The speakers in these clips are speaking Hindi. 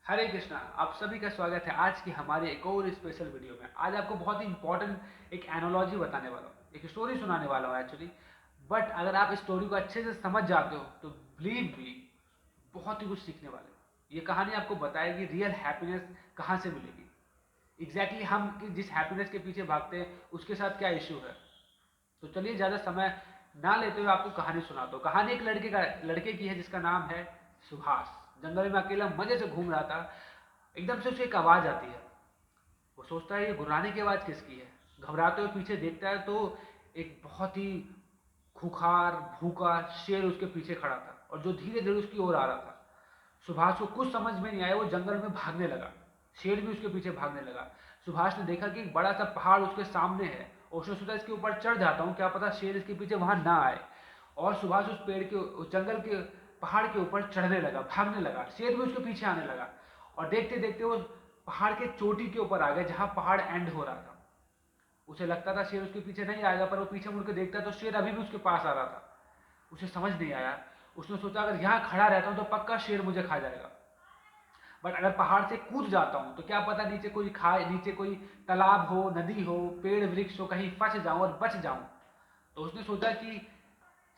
हरे कृष्णा। आप सभी का स्वागत है आज की हमारे एक और स्पेशल वीडियो में। आज आपको बहुत ही इंपॉर्टेंट एक एनोलॉजी बताने वाला हूँ, एक स्टोरी सुनाने वाला हूँ एक्चुअली। बट अगर आप इस स्टोरी को अच्छे से समझ जाते हो तो बिलीव मी, बहुत ही कुछ सीखने वाले हो। ये कहानी आपको बताएगी रियल हैप्पीनेस कहाँ से मिलेगी, एग्जैक्टली हम जिस हैप्पीनेस के पीछे भागते हैं उसके साथ क्या इश्यू है। तो चलिए ज़्यादा समय ना लेते हुए आपको कहानी सुनाता हूँ। कहानी एक लड़के की है जिसका नाम है सुभाष। जंगल में अकेला मजे से घूम रहा था। एकदम से उसे एक आवाज़ आती है। वो सोचता है ये गुर्राने की आवाज़ किसकी है। घबराते हुए पीछे देखता है तो एक बहुत ही खूंखार भूखा शेर उसके पीछे खड़ा था और जो धीरे धीरे उसकी ओर आ रहा था। सुभाष को कुछ समझ में नहीं आया, वो जंगल में भागने लगा। शेर भी उसके पीछे भागने लगा। सुभाष ने देखा कि एक बड़ा सा पहाड़ उसके सामने है और उसने सोचा इसके ऊपर चढ़ जाता हूँ, क्या पता शेर इसके पीछे वहां ना आए। और सुभाष उस पेड़ के उस जंगल के पहाड़ के ऊपर चढ़ने लगा, भागने लगा। शेर भी उसके पीछे आने लगा और देखते देखते वो पहाड़ के चोटी के ऊपर आ गया जहां पहाड़ एंड हो रहा था। उसे लगता था शेर उसके पीछे नहीं आएगा, पर वो पीछे मुड़ के देखता तो शेर अभी भी उसके पास आ रहा था। उसे समझ नहीं आया। उसने सोचा अगर यहाँ खड़ा रहता हूँ तो पक्का शेर मुझे खा जाएगा, बट अगर पहाड़ से कूद जाता हूँ तो क्या पता नीचे कोई खाए, नीचे कोई तालाब हो, नदी हो, पेड़ वृक्ष हो, कहीं फंस जाऊं और बच जाऊं। तो उसने सोचा कि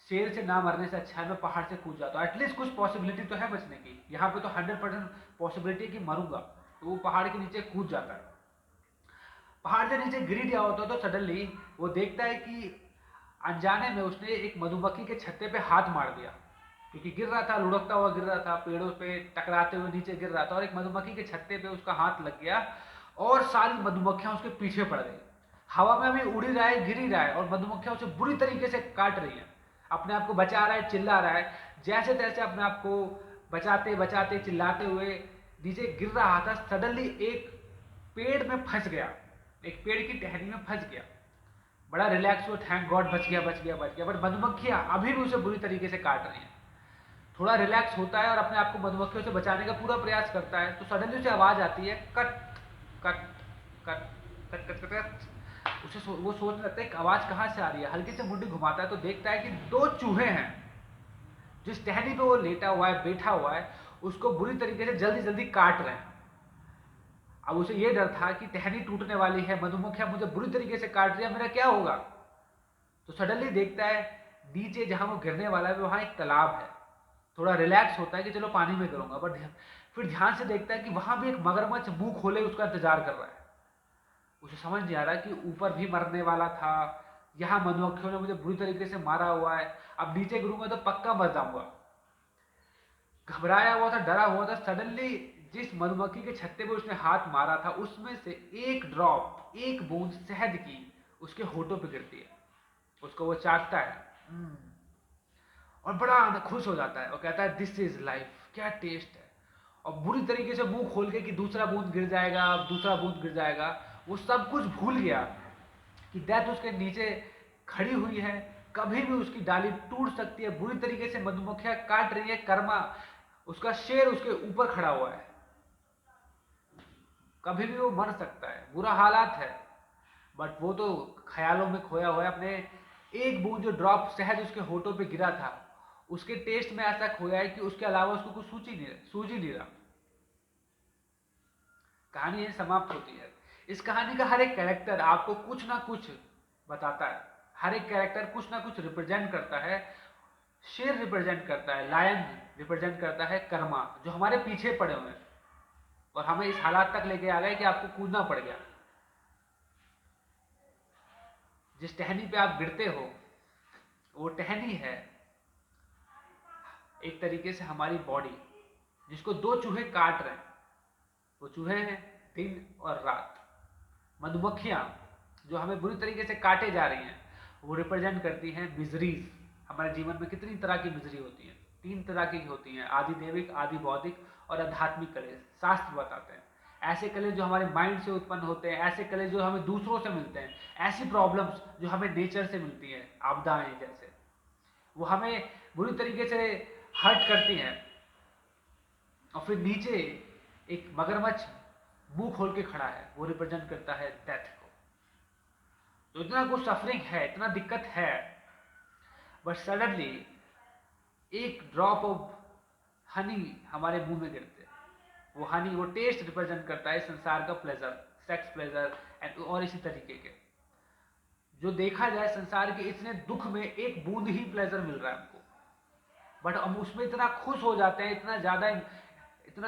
शेर से ना मरने से अच्छा है मैं पहाड़ से कूद जाता हूँ, एटलीस्ट कुछ पॉसिबिलिटी तो है बचने की। यहाँ पे तो 100% पॉसिबिलिटी है कि मरूंगा। तो वो पहाड़ के नीचे कूद जाता है। पहाड़ से नीचे गिर गया होता तो सडनली वो देखता है कि अनजाने में उसने एक मधुमक्खी के छत्ते पे हाथ मार दिया, क्योंकि गिर रहा था, लुढ़कता हुआ गिर रहा था, पेड़ों पे टकराते हुए नीचे गिर रहा था और एक मधुमक्खी के छत्ते पे उसका हाथ लग गया और सारी मधुमक्खियां उसके पीछे पड़ गई। हवा में अभी उड़ ही रहा है, गिर ही रहा है और मधुमक्खियां उसे बुरी तरीके से काट रही हैं। अपने आप को बचा रहा है, चिल्ला रहा है, जैसे तैसे अपने आप को बचाते बचाते चिल्लाते हुए नीचे गिर रहा था। सडनली एक पेड़ में फंस गया, एक पेड़ की टहनी में फंस गया। बड़ा रिलैक्स हुआ, थैंक गॉड बच गया बच गया बच गया। बट मधुमक्खियां अभी भी उसे बुरी तरीके से काट रही हैं। थोड़ा रिलैक्स होता है और अपने आप को मधुमक्खियों से बचाने का पूरा प्रयास करता है तो सडनली उसे आवाज आती है cut cut cut cut cut cut cut. वो सोचने लगता है एक आवाज कहाँ से आ रही है। हल्की से मुंडी घुमाता है तो देखता है कि दो चूहे हैं। जिस टहनी पे वो लेटा हुआ है, बैठा हुआ है, उसको बुरी तरीके से जल्दी जल्दी काट रहे हैं। अब उसे ये डर था कि टहनी टूटने वाली है, मधुमक्खियां मुझे बुरी तरीके से काट रही है, मेरा क्या होगा। तो सडनली देखता है नीचे जहां वो गिरने वाला है वहां एक तालाब है। थोड़ा रिलैक्स होता है कि चलो पानी में गिरूंगा, बट फिर ध्यान से देखता है कि वहां भी एक मगरमच्छ मुंह खोले उसका इंतजार कर रहा है। उसे समझ नहीं आ रहा कि ऊपर भी मरने वाला था, यहाँ मधुमक्खियों ने मुझे बुरी तरीके से मारा हुआ है, अब नीचे गिरूंगा तो पक्का मर जाऊंगा। घबराया हुआ था, डरा हुआ था। सडनली जिस मधुमक्खी के छत्ते पर उसने हाथ मारा था उसमें से एक ड्रॉप, एक बूंद शहद की उसके होठों पे गिरती है। उसको वो चाटता है और बड़ा खुश हो जाता है और कहता है दिस इज लाइफ, क्या टेस्ट है। और बुरी तरीके से मुंह खोल के कि दूसरा बूंद गिर जाएगा, दूसरा बूंद गिर जाएगा, वो सब कुछ भूल गया कि डेथ उसके नीचे खड़ी हुई है। कभी भी उसकी डाली टूट सकती है, बुरी तरीके से मधुमक्खियां काट रही है, कर्मा उसका शेर उसके ऊपर खड़ा हुआ है, कभी भी वो मर सकता है, बुरा हालात है। बट वो तो ख्यालों में खोया हुआ है अपने। एक बूंद जो ड्रॉप शहद उसके होठों पे गिरा था उसके टेस्ट में ऐसा खोया है कि उसके अलावा उसको कुछ सूझ ही नहीं रहा। कहानी यही समाप्त होती है। इस कहानी का हर एक कैरेक्टर आपको कुछ ना कुछ बताता है। हर एक कैरेक्टर कुछ ना कुछ रिप्रेजेंट करता है। शेर रिप्रेजेंट करता है, लायन रिप्रेजेंट करता है कर्मा, जो हमारे पीछे पड़े हुए हैं और हमें इस हालात तक लेके आ गए कि आपको कूदना पड़ गया। जिस टहनी पे आप गिरते हो वो टहनी है एक तरीके से हमारी बॉडी, जिसको दो चूहे काट रहे हैं। वो चूहे हैं दिन और रात। मधुमक्खियां जो हमें बुरी तरीके से काटे जा रही हैं वो रिप्रेजेंट करती हैं मिजरीज। हमारे जीवन में कितनी तरह की मिजरी होती है, तीन तरह की होती हैं, आदि देविक, आदि बौद्धिक और आध्यात्मिक कलेश। शास्त्र बताते हैं ऐसे कलेश जो हमारे माइंड से उत्पन्न होते हैं, ऐसे कलेश जो हमें दूसरों से मिलते हैं, ऐसी प्रॉब्लम्स जो हमें नेचर से मिलती हैं, आपदाएं जैसे, वो हमें बुरी तरीके से हर्ट करती हैं। और फिर नीचे एक मगरमच्छ मुंह खोल के खड़ा है, वो रिप्रेजेंट करता है डेथ को। तो इतना कुछ सफरिंग है, इतना दिक्कत है, बट सडनली एक ड्रॉप ऑफ हनी हमारे मुंह में गिरते, वो हनी, वो टेस्ट रिप्रेजेंट करता है संसार का प्लेजर, सेक्स प्लेजर एंड और इसी तरीके के। जो देखा जाए संसार के इतने दुख में एक बूंद ही प्लेजर मिल रहा है हमको, बट हम उसमें इतना खुश हो जाते हैं, इतना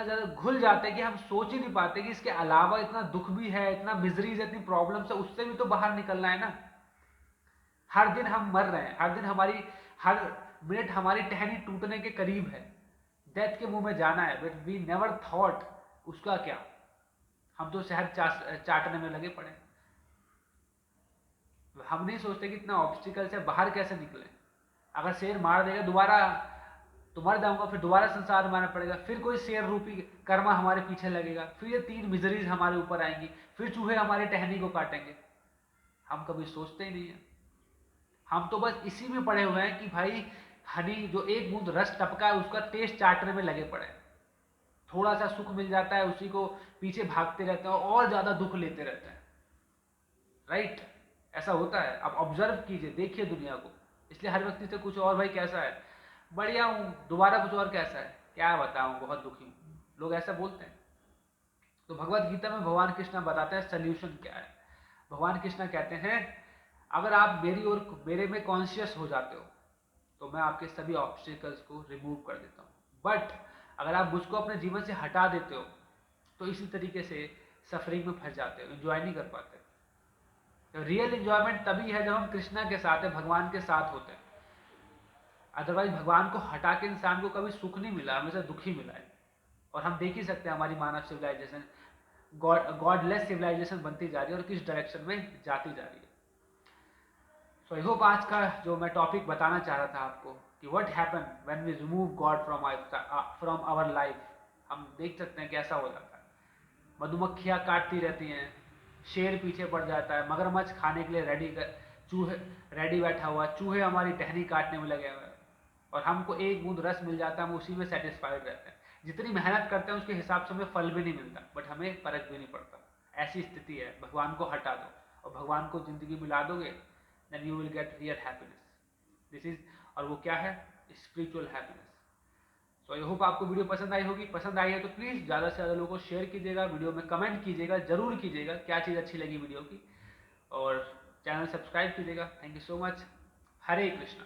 ज्यादा घुल जाते हैं कि हम सोच ही नहीं पाते कि इसके अलावा इतना दुख भी है, इतना मिजरीज है, इतनी प्रॉब्लम्स है, उससे भी तो बाहर निकलना है ना। हर दिन हम मर रहे हैं, हर दिन हर मिनट हमारी टहनी टूटने के करीब है, डेथ के मुंह में जाना है, बट वी नेवर थॉट उसका क्या। हम तो शहर चाटने में लगे पड़े, हम नहीं सोचते कि इतना ऑब्स्टिकल से बाहर कैसे निकले। अगर शेर मार देगा दोबारा तो मर जाऊंगा, फिर दोबारा संसार मारना पड़ेगा, फिर कोई शेर रूपी कर्मा हमारे पीछे लगेगा, फिर ये 3 मिजरीज हमारे ऊपर आएंगी, फिर चूहे हमारी टहनी को काटेंगे। हम कभी सोचते ही नहीं है। हम तो बस इसी में पड़े हुए हैं कि भाई हनी जो एक बूंद रस टपका है उसका टेस्ट चाटने में लगे पड़े हैं। थोड़ा सा सुख मिल जाता है उसी को पीछे भागते रहते हैं और ज्यादा दुख लेते रहते हैं, राइट। ऐसा होता है, आप ऑब्जर्व कीजिए, देखिए दुनिया को। इसलिए हर व्यक्ति से कुछ और, भाई कैसा है, बढ़िया हूँ, दोबारा कुछ और कैसा है, क्या बताऊं बहुत दुखी हूँ, लोग ऐसा बोलते हैं। तो भगवत गीता में भगवान कृष्ण बताते हैं सोल्यूशन क्या है। भगवान कृष्ण कहते हैं अगर आप मेरे में कॉन्शियस हो जाते हो तो मैं आपके सभी ऑब्स्टिकल्स को रिमूव कर देता हूँ, बट अगर आप मुझको अपने जीवन से हटा देते हो तो इसी तरीके से सफरिंग में फंस जाते हो, एंजॉय नहीं कर पाते। तो रियल एंजॉयमेंट तभी है जब हम कृष्णा के साथ है, भगवान के साथ होते हैं। अदरवाइज भगवान को हटा के इंसान को कभी सुख नहीं मिला, हमेशा दुख ही मिला है। और हम देख ही सकते हैं हमारी मानव सिविलाइजेशन गॉडलेस सिविलाइजेशन बनती जा रही है और किस डायरेक्शन में जाती जा रही है। सो आई होप आज का जो मैं टॉपिक बताना चाह रहा था आपको कि what happen when we remove God from our life, हम देख सकते हैं कैसा हो जाता है। मधुमक्खियां काटती रहती हैं, शेर पीछे पड़ जाता है, मगरमच्छ खाने के लिए चूहे रेडी बैठा हुआ, चूहे हमारी टहनी काटने में लगे हुए हैं, और हमको एक बूंद रस मिल जाता है, हम उसी में सेटिस्फाइड रहते हैं। जितनी मेहनत करते हैं उसके हिसाब से हमें फल भी नहीं मिलता, बट हमें फर्क भी नहीं पड़ता। ऐसी स्थिति है। भगवान को हटा दो और भगवान को जिंदगी में ला दोगे, then you will get real happiness. This is, और वो क्या है, spiritual happiness. So I hope आपको वीडियो पसंद आई होगी। पसंद आई है तो प्लीज़ ज़्यादा से ज़्यादा लोगों को शेयर कीजिएगा, वीडियो में कमेंट कीजिएगा, जरूर कीजिएगा क्या चीज़ अच्छी लगी वीडियो की, और चैनल सब्सक्राइब कीजिएगा। Thank you so much. Hare Krishna.